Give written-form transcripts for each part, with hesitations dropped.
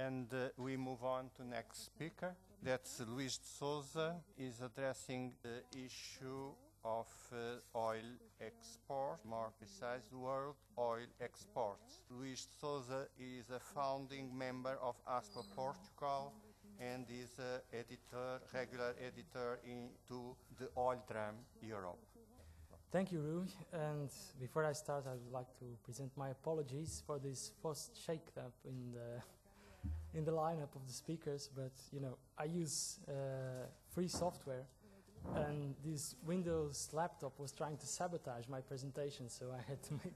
And we move on to next speaker. That's Luís de Sousa, is addressing the issue of oil export, more precise, world oil exports. Luís de Sousa is a founding member of ASPO Portugal and is a regular editor into the Oil Drum Europe. Thank you, Rui. And before I start, I would like to present my apologies for this first shake-up in the lineup of the speakers. But you know, I use free software, and this Windows laptop was trying to sabotage my presentation, so I had to make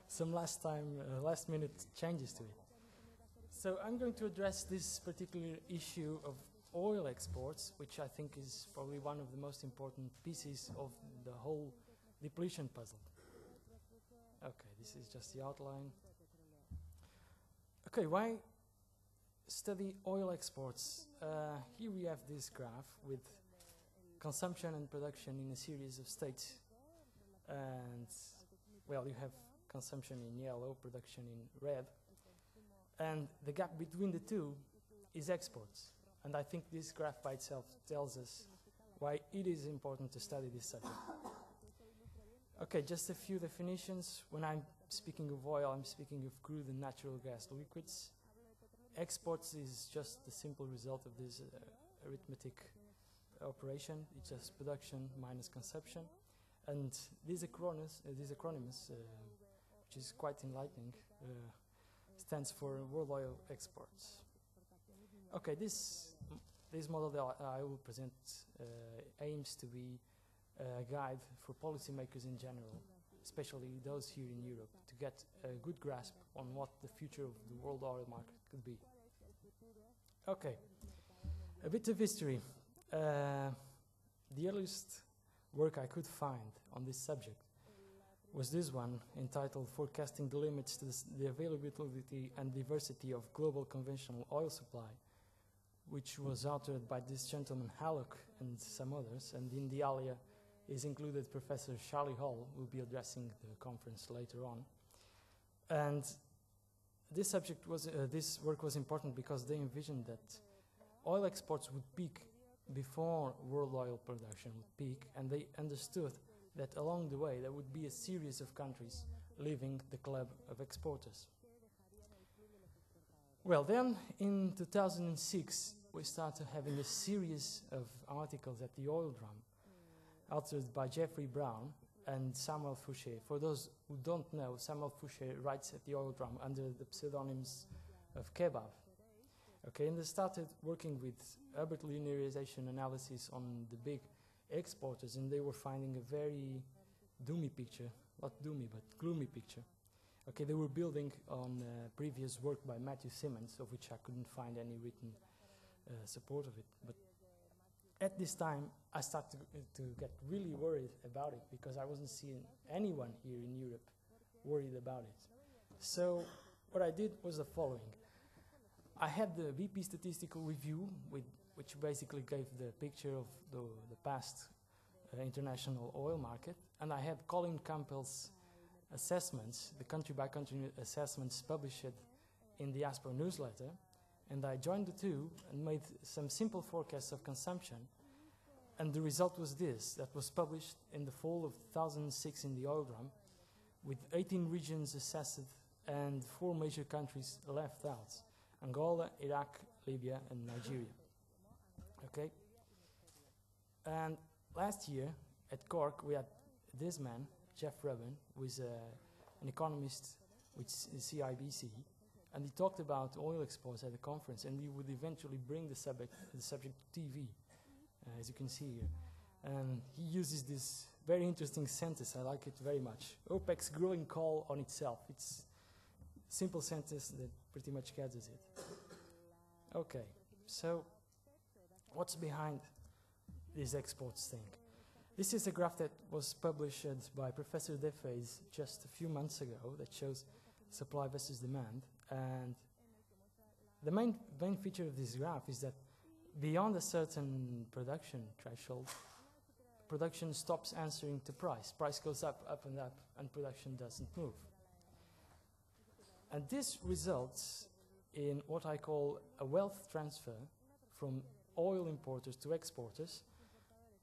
some last-minute changes to it. So I'm going to address this particular issue of oil exports, which I think is probably one of the most important pieces of the whole depletion puzzle. Okay, this is just the outline. Okay, why study oil exports? Here we have this graph with consumption and production in a series of states. And, well, you have consumption in yellow, production in red. And the gap between the two is exports. And I think this graph by itself tells us why it is important to study this subject. Okay, just a few definitions. When I'm speaking of oil, I'm speaking of crude and natural gas liquids. Exports is just the simple result of this arithmetic operation. It's just production minus consumption. And these acronyms, which is quite enlightening, stands for world oil exports. Okay, this model that I will present aims to be a guide for policymakers in general, especially those here in Europe, to get a good grasp on what the future of the world oil market could be. Okay, a bit of history. The earliest work I could find on this subject was this one, entitled Forecasting the Limits to the Availability and Diversity of Global Conventional Oil Supply, which was authored by this gentleman Hallock and some others, and in the alia is included Professor Charlie Hall, who will be addressing the conference later on. And this work was important because they envisioned that oil exports would peak before world oil production would peak, and they understood that along the way there would be a series of countries leaving the club of exporters. Well, then in 2006 we started having a series of articles at the Oil Drum, authored by Jeffrey Brown and Samuel Fouché. For those who don't know, Samuel Fouché writes at the Oil Drum under the pseudonyms of Kebab. Okay, and they started working with Herbert linearization analysis on the big exporters, and they were finding a very doomy picture, not doomy, but gloomy picture. Okay, they were building on previous work by Matthew Simmons, of which I couldn't find any written support of it. But at this time, I started to get really worried about it because I wasn't seeing anyone here in Europe worried about it. So what I did was the following. I had the VP statistical review, which basically gave the picture of the past international oil market, and I had Colin Campbell's assessments, the country-by-country assessments published in the ASPO newsletter, and I joined the two and made some simple forecasts of consumption, and the result was this, that was published in the fall of 2006 in the Oil Drum, with 18 regions assessed and 4 major countries left out: Angola, Iraq, Libya, and Nigeria. Okay? And last year at Cork we had this man, Jeff Rubin, who is an economist with CIBC, and he talked about oil exports at the conference, and we would eventually bring the subject to TV, as you can see here. And he uses this very interesting sentence, I like it very much. OPEC's growing call on itself. It's a simple sentence that pretty much gathers it. Okay, so what's behind this exports thing? This is a graph that was published by Professor Defeys just a few months ago that shows supply versus demand. And the main feature of this graph is that beyond a certain production threshold, production stops answering to price. Price goes up, and up, and production doesn't move. And this results in what I call a wealth transfer from oil importers to exporters,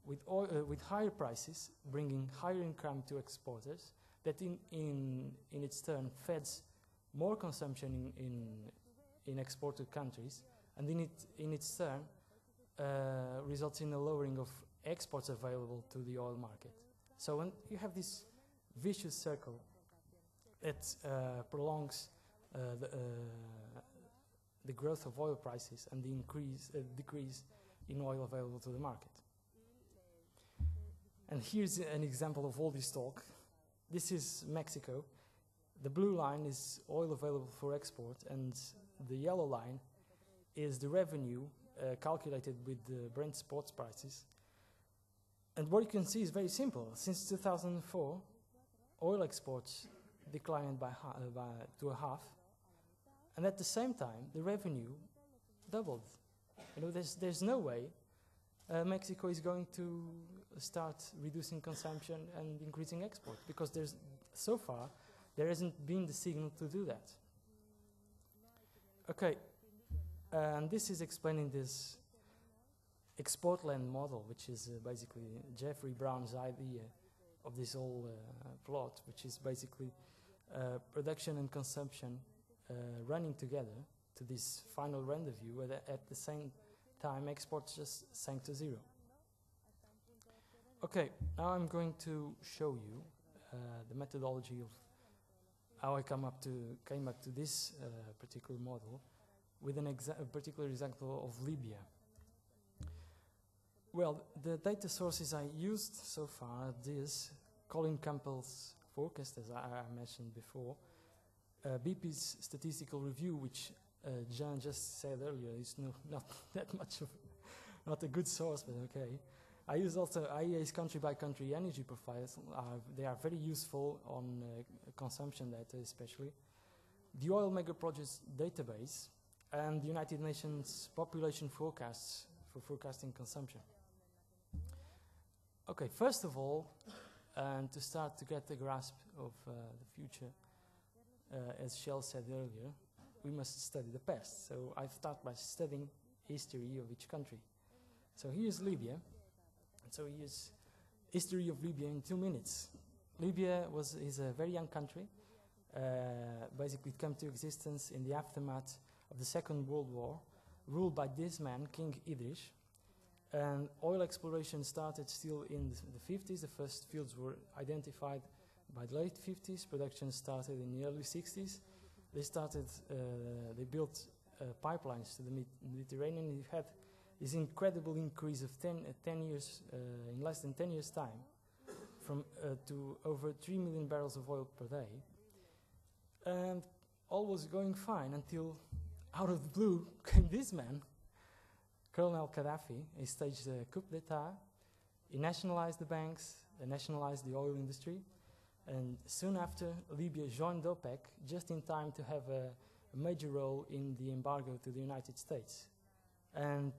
with higher prices, bringing higher income to exporters, that in its turn feeds more consumption in exported countries, and in its turn results in a lowering of exports available to the oil market. So when you have this vicious circle that prolongs the growth of oil prices and the decrease in oil available to the market. And here's an example of all this talk. This is Mexico. The blue line is oil available for export, and the yellow line is the revenue calculated with the Brent spot prices. And what you can see is very simple. Since 2004, oil exports declined to a half, and at the same time, the revenue doubled. You know, there's no way Mexico is going to start reducing consumption and increasing export, because so far there hasn't been the signal to do that. Okay, and this is explaining this export land model, which is basically Jeffrey Brown's idea of this whole plot, which is basically production and consumption running together to this final rendezvous, where at the same time exports just sank to zero. Okay, now I'm going to show you the methodology of how I came up to this particular model with a particular example of Libya. Well, the data sources I used so far are this: Colin Campbell's forecast, as I mentioned before, BP's statistical review, which Jean just said earlier is not that much of, not a good source, but okay. I use also IEA's country-by-country energy profiles. They are very useful on consumption data, especially. The Oil Mega Projects database and the United Nations population forecasts for forecasting consumption. Okay, first of all, and to start to get a grasp of the future, as Shell said earlier, we must study the past. So I start by studying history of each country. So here's Libya. So here's history of Libya in 2 minutes. Libya is a very young country. Basically, it came to existence in the aftermath of the Second World War, ruled by this man, King Idris. And oil exploration started still in the 50s. The first fields were identified by the late 50s. Production started in the early 60s. They built pipelines to the Mediterranean. It had this incredible increase of 10 years, in less than 10 years' time, to over 3 million barrels of oil per day. And all was going fine until, out of the blue, came this man, Colonel Gaddafi. He staged a coup d'etat. He nationalized the banks, nationalized the oil industry, and soon after, Libya joined OPEC just in time to have a major role in the embargo to the United States. And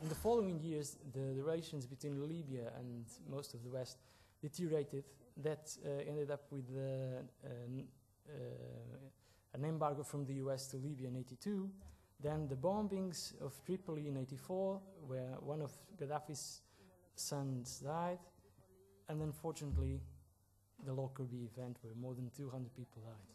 in the following years, the relations between Libya and most of the West deteriorated. That ended up with an embargo from the US to Libya in '82. Then the bombings of Tripoli in '84, where one of Gaddafi's sons died. And unfortunately, the Lockerbie event, where more than 200 people died.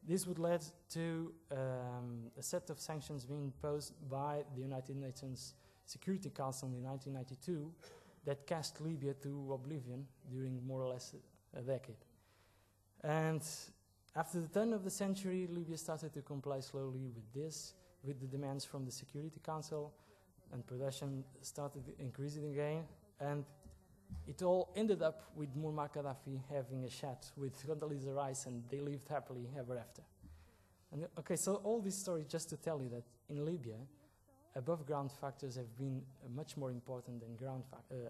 This would lead to a set of sanctions being imposed by the United Nations Security Council in 1992 that cast Libya to oblivion during more or less a decade. And after the turn of the century, Libya started to comply slowly with the demands from the Security Council, and production started increasing again. And it all ended up with Muammar Gaddafi having a chat with Condoleezza Rice, and they lived happily ever after. And okay, so all this story just to tell you that in Libya, above ground factors have been much more important than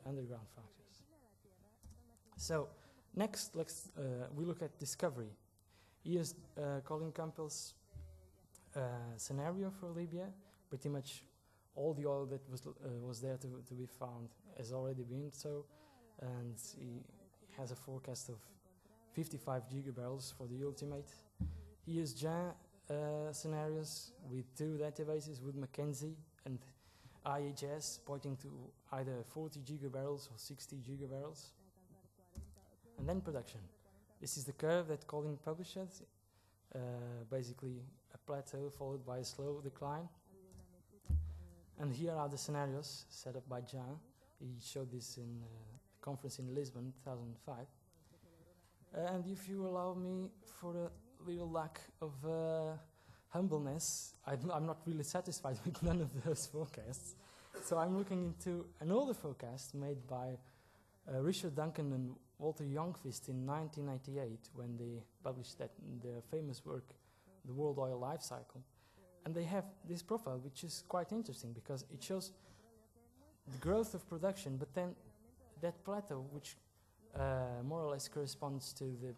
underground factors. So next, we look at discovery. Here's Colin Campbell's scenario for Libya. Pretty much all the oil that was there to be found has already been so. And he has a forecast of 55 gigabarrels for the ultimate. Here's Jean scenarios with two databases, with Mackenzie and IHS, pointing to either 40 gigabarrels or 60 gigabarrels. And then production. This is the curve that Colin publishes, basically a plateau followed by a slow decline. And here are the scenarios set up by Jean. He showed this in a conference in Lisbon, 2005. And if you allow me, for a little lack of humbleness, I'm not really satisfied with none of those forecasts. So I'm looking into an older forecast made by Richard Duncan and Walter Youngquist in 1998, when they published their famous work, The World Oil Life Cycle. And they have this profile, which is quite interesting because it shows the growth of production, but then that plateau, which more or less corresponds to the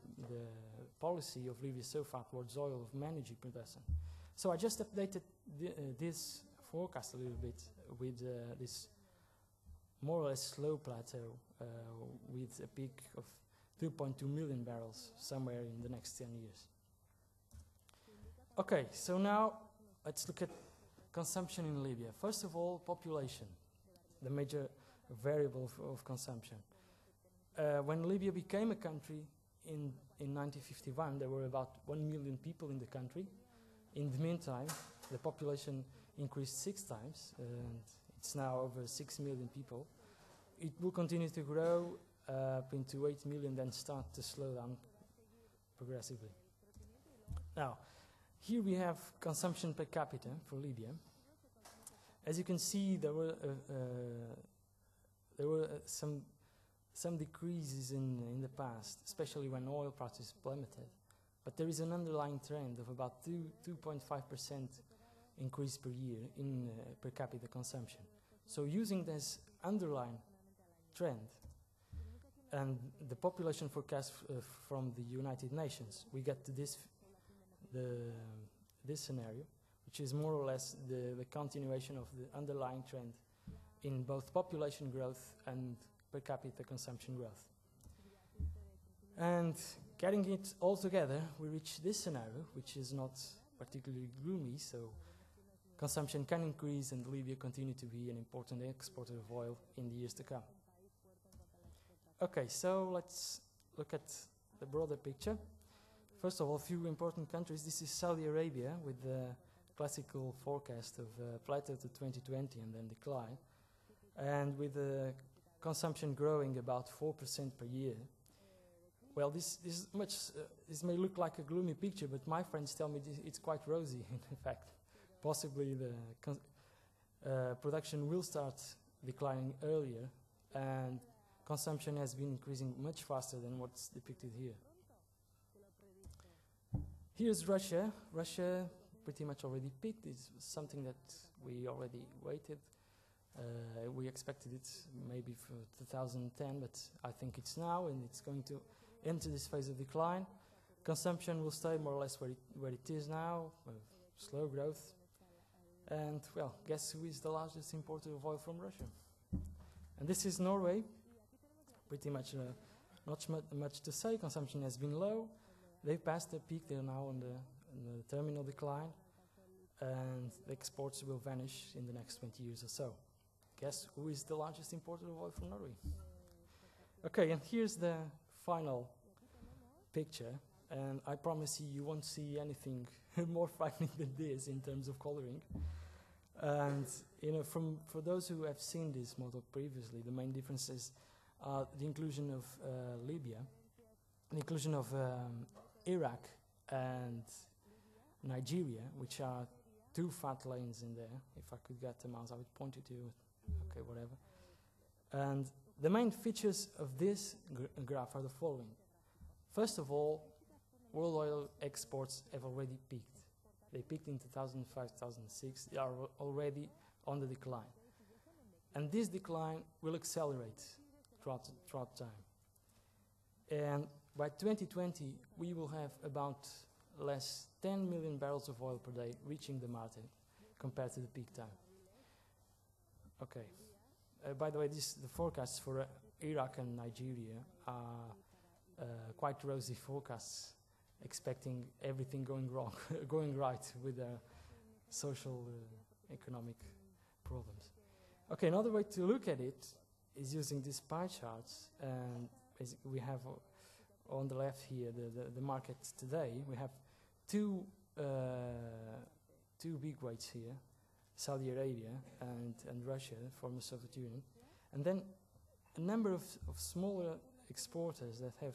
policy of Libya so far towards oil of managing production. So I just updated this forecast a little bit with this more or less slow plateau with a peak of 2.2 million barrels somewhere in the next 10 years. Okay, so now let's look at consumption in Libya. First of all, population, the major variable of consumption. When Libya became a country in 1951, there were about 1 million people in the country. In the meantime, the population increased 6 times, and it's now over 6 million people. It will continue to grow up into 8 million, then start to slow down progressively. Now, here we have consumption per capita for Libya. As you can see, there were some decreases in the past, especially when oil prices plummeted. But there is an underlying trend of about 2.5% increase per year in per capita consumption. So using this underlying trend and the population forecast from the United Nations, we get to this scenario, which is more or less the continuation of the underlying trend in both population growth and per capita consumption growth. And getting it all together, we reach this scenario, which is not particularly gloomy, so consumption can increase and Libya continue to be an important exporter of oil in the years to come. Okay, so let's look at the broader picture. First of all, a few important countries. This is Saudi Arabia with the classical forecast of plateau to 2020 and then decline, and with the consumption growing about 4% per year. Well, this may look like a gloomy picture, but my friends tell me it's quite rosy. In fact, possibly the production will start declining earlier, and consumption has been increasing much faster than what's depicted here. Here's Russia. Russia pretty much already peaked. It's something that we already waited. We expected it maybe for 2010, but I think it's now, and it's going to enter this phase of decline. Consumption will stay more or less where it is now, slow growth. And, well, guess who is the largest importer of oil from Russia? And this is Norway. Pretty much not much to say. Consumption has been low. They've passed their peak. They're now on the terminal decline. And the exports will vanish in the next 20 years or so. Guess who is the largest importer of oil from Norway? Okay, and here's the final picture. And I promise you won't see anything more frightening than this in terms of coloring. And for those who have seen this model previously, the main differences are the inclusion of Libya, the inclusion of Iraq and Nigeria, which are 2 fat lanes in there. If I could get them out, I would point it to you. Okay, whatever. And the main features of this graph are the following. First of all, world oil exports have already peaked. They peaked in 2005, 2006. They are already on the decline. And this decline will accelerate throughout time. And by 2020, we will have about less 10 million barrels of oil per day reaching the market compared to the peak time. Okay. By the way, the forecasts for Iraq and Nigeria are quite rosy forecasts. expecting everything going wrong, going right with social, economic problems. Okay, another way to look at it is using these pie charts, and basically we have on the left here the market today. We have two big weights here, Saudi Arabia and Russia, former Soviet Union, and then a number of smaller exporters that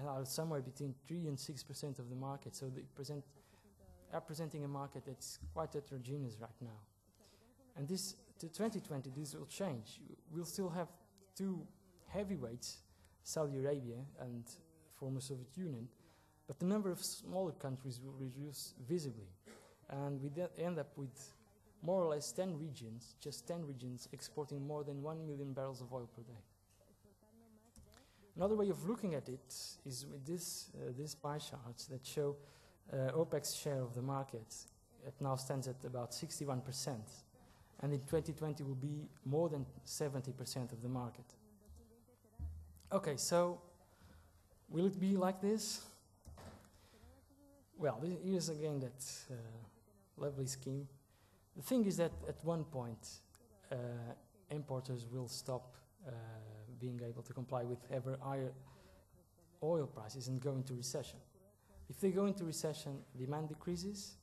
are somewhere between 3 and 6% of the market. So they are presenting a market that's quite heterogeneous right now. And this, to 2020, this will change. We'll still have two heavyweights, Saudi Arabia and former Soviet Union, but the number of smaller countries will reduce visibly. And we end up with more or less 10 regions, just 10 regions, exporting more than 1 million barrels of oil per day. Another way of looking at it is with these pie charts that show OPEC's share of the market. It now stands at about 61%, and in 2020 will be more than 70% of the market. Okay, so will it be like this? Well, here's again that lovely scheme. The thing is that at one point, importers will stop being able to comply with ever higher oil prices and go into recession. If they go into recession, demand decreases,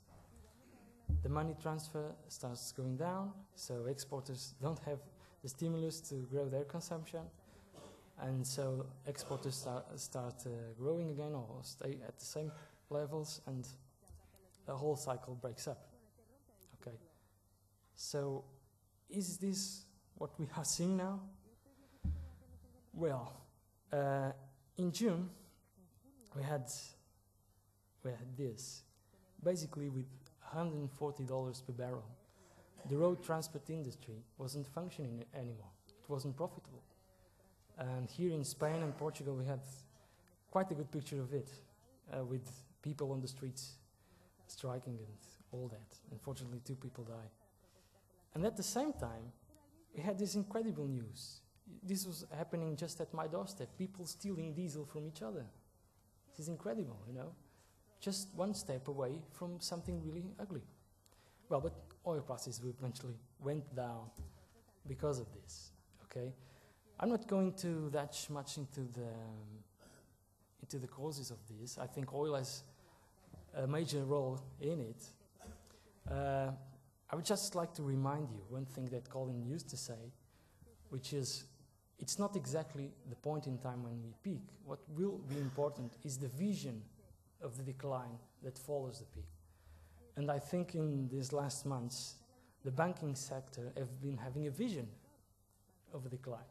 the money transfer starts going down, so exporters don't have the stimulus to grow their consumption, and so exporters start growing again or stay at the same levels, and the whole cycle breaks up. Okay, so is this what we are seeing now? Well, in June we had this, basically with $140 per barrel. The road transport industry wasn't functioning anymore. It wasn't profitable. And here in Spain and Portugal we had quite a good picture of it, with people on the streets striking and all that. Unfortunately, 2 people died. And at the same time, we had this incredible news. This was happening just at my doorstep, people stealing diesel from each other. This is incredible, you know. Just one step away from something really ugly. Well, but oil prices eventually went down because of this, okay? I'm not going to that much into the causes of this. I think oil has a major role in it. I would just like to remind you one thing that Colin used to say, which is, it's not exactly the point in time when we peak. What will be important is the vision of the decline that follows the peak. And I think in these last months, the banking sector have been having a vision of a decline.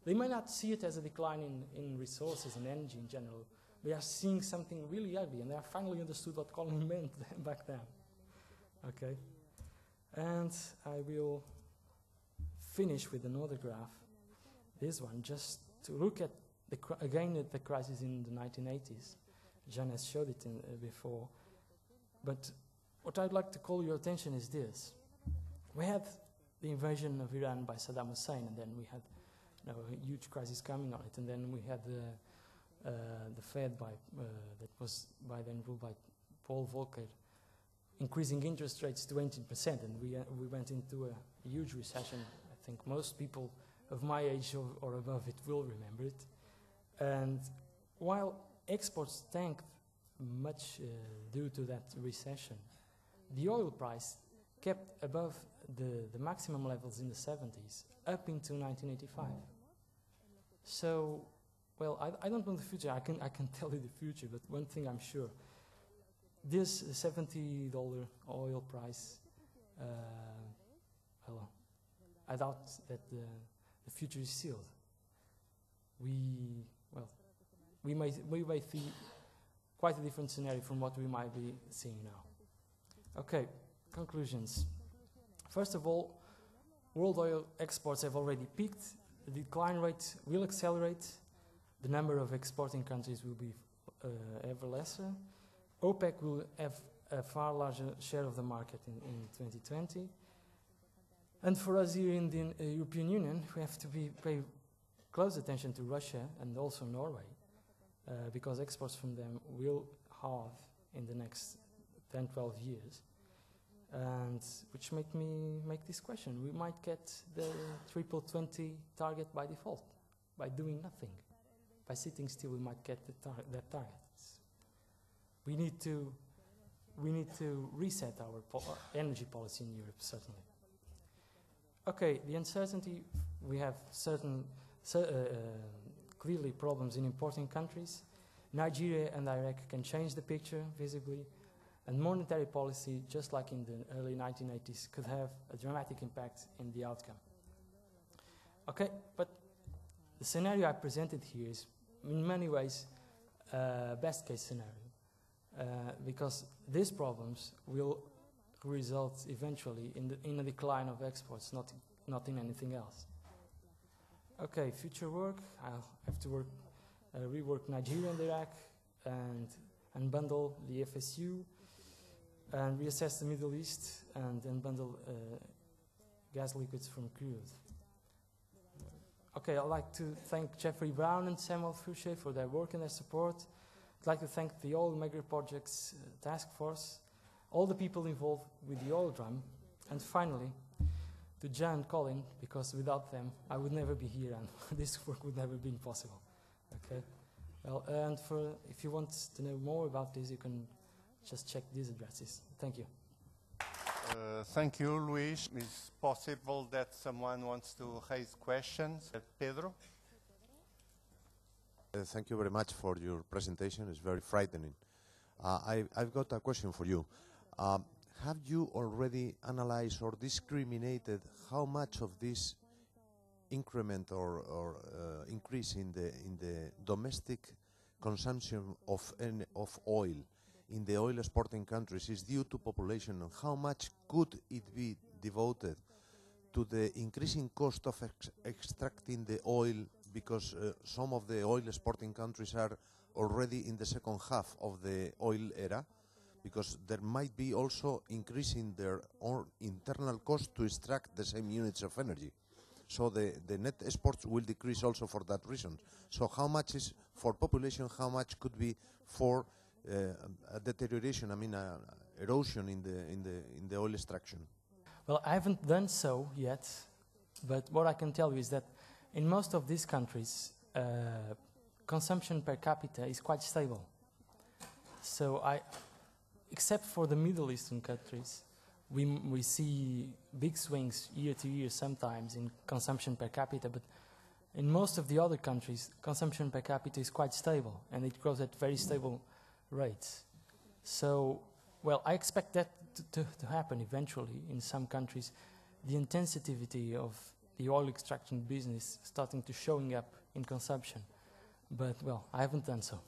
They may not see it as a decline in resources and energy in general. They are seeing something really ugly, and they have finally understood what Colin meant back then. Okay? And I will finish with another graph, this one, just to look at, again, at the crisis in the 1980s. Jean has showed it before. But what I'd like to call your attention is this. We had the invasion of Iran by Saddam Hussein, and then we had a huge crisis coming on it, and then we had the Fed that was by then ruled by Paul Volcker, increasing interest rates to 18%, and we went into a huge recession. I think most people of my age or above it will remember it. And while exports tanked much due to that recession, the oil price kept above the maximum levels in the 70s up into 1985. So, well, I don't know the future. I can tell you the future, but one thing I'm sure: this $70 oil price, well, I doubt that the future is sealed. We may see quite a different scenario from what we might be seeing now. Okay, conclusions. First of all, world oil exports have already peaked. The decline rate will accelerate. The number of exporting countries will be ever lesser. OPEC will have a far larger share of the market in 2020. And for us here in the European Union, we have to pay close attention to Russia and also Norway, because exports from them will halve in the next 10, 12 years. And which make me make this question. We might get the triple 20 target by default, by doing nothing. By sitting still, we might get that target. We need to reset our energy policy in Europe, certainly. Okay, the uncertainty, we have clearly problems in importing countries. Nigeria and Iraq can change the picture visibly, and monetary policy, just like in the early 1980s, could have a dramatic impact in the outcome. Okay, but the scenario I presented here is in many ways a best case scenario, because these problems will result eventually in a decline of exports, not in anything else. Okay, future work, I'll have to rework Nigeria and Iraq and unbundle the FSU and reassess the Middle East and unbundle gas liquids from crude. Okay, I'd like to thank Jeffrey Brown and Samuel Fouché for their work and their support. I'd like to thank the Oil Mega Projects Task Force, all the people involved with the oil drum, and finally, to Jan and Colin, because without them, I would never be here and this work would never have been possible. Okay. Well, and if you want to know more about this, you can just check these addresses. Thank you. Thank you, Luis. It's possible that someone wants to raise questions. Pedro? Thank you very much for your presentation. It's very frightening. I've got a question for you. Have you already analyzed or discriminated how much of this increment or increase in the domestic consumption of oil in the oil exporting countries is due to population, and how much could it be devoted to the increasing cost of extracting the oil, because some of the oil exporting countries are already in the second half of the oil era, because there might be also increasing their own internal cost to extract the same units of energy. So the net exports will decrease also for that reason. So how much is for population, how much could be for a deterioration, erosion in the oil extraction? Well, I haven't done so yet, but what I can tell you is that in most of these countries, consumption per capita is quite stable. So except for the Middle Eastern countries, we see big swings year to year sometimes in consumption per capita, but in most of the other countries, consumption per capita is quite stable, and it grows at very stable rates. So, well, I expect that to happen eventually in some countries. The intensity of the oil extraction business starting to showing up in consumption. But, well, I haven't done so.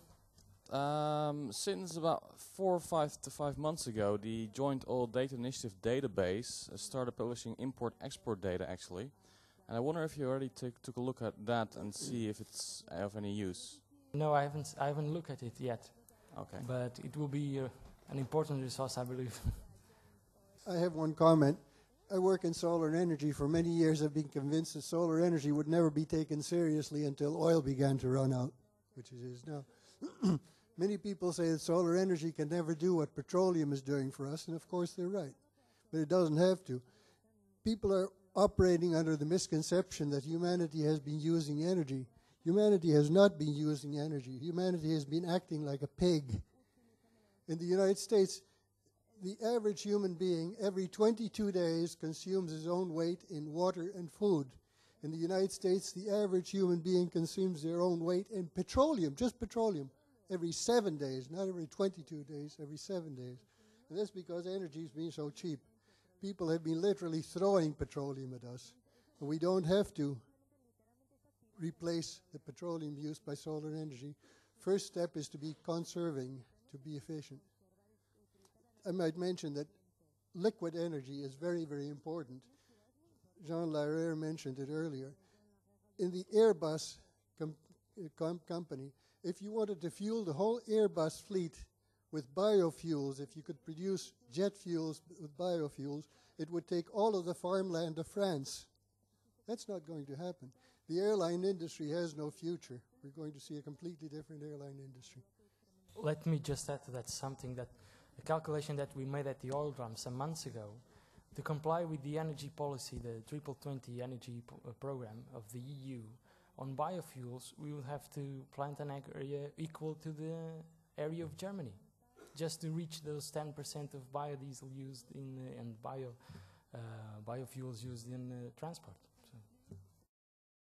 Since about 4 or 5 months ago, the Joint Oil Data Initiative database started publishing import-export data, actually. And I wonder if you already took a look at that and see if it's of any use. No, I haven't looked at it yet. Okay. But it will be an important resource, I believe. I have one comment. I work in solar energy. For many years I've been convinced that solar energy would never be taken seriously until oil began to run out, which it is now. Many people say that solar energy can never do what petroleum is doing for us, and of course they're right. But it doesn't have to. People are operating under the misconception that humanity has been using energy. Humanity has not been using energy. Humanity has been acting like a pig. In the United States, the average human being every 22 days consumes his own weight in water and food. In the United States, the average human being consumes their own weight in petroleum, just petroleum, every 7 days, not every 22 days, every 7 days. And that's because energy has been so cheap. People have been literally throwing petroleum at us. And we don't have to replace the petroleum used by solar energy. First step is to be conserving, to be efficient. I might mention that liquid energy is very, very important. Jean Larrière mentioned it earlier. In the Airbus company, if you wanted to fuel the whole Airbus fleet with biofuels, if you could produce jet fuels with biofuels, it would take all of the farmland of France. That's not going to happen. The airline industry has no future. We're going to see a completely different airline industry. Let me just add to that something, that a calculation that we made at the oil drum some months ago, to comply with the energy policy, the 2020 energy program of the EU, on biofuels, we will have to plant an area equal to the area of Germany, just to reach those 10% of biodiesel used in and biofuels used in transport.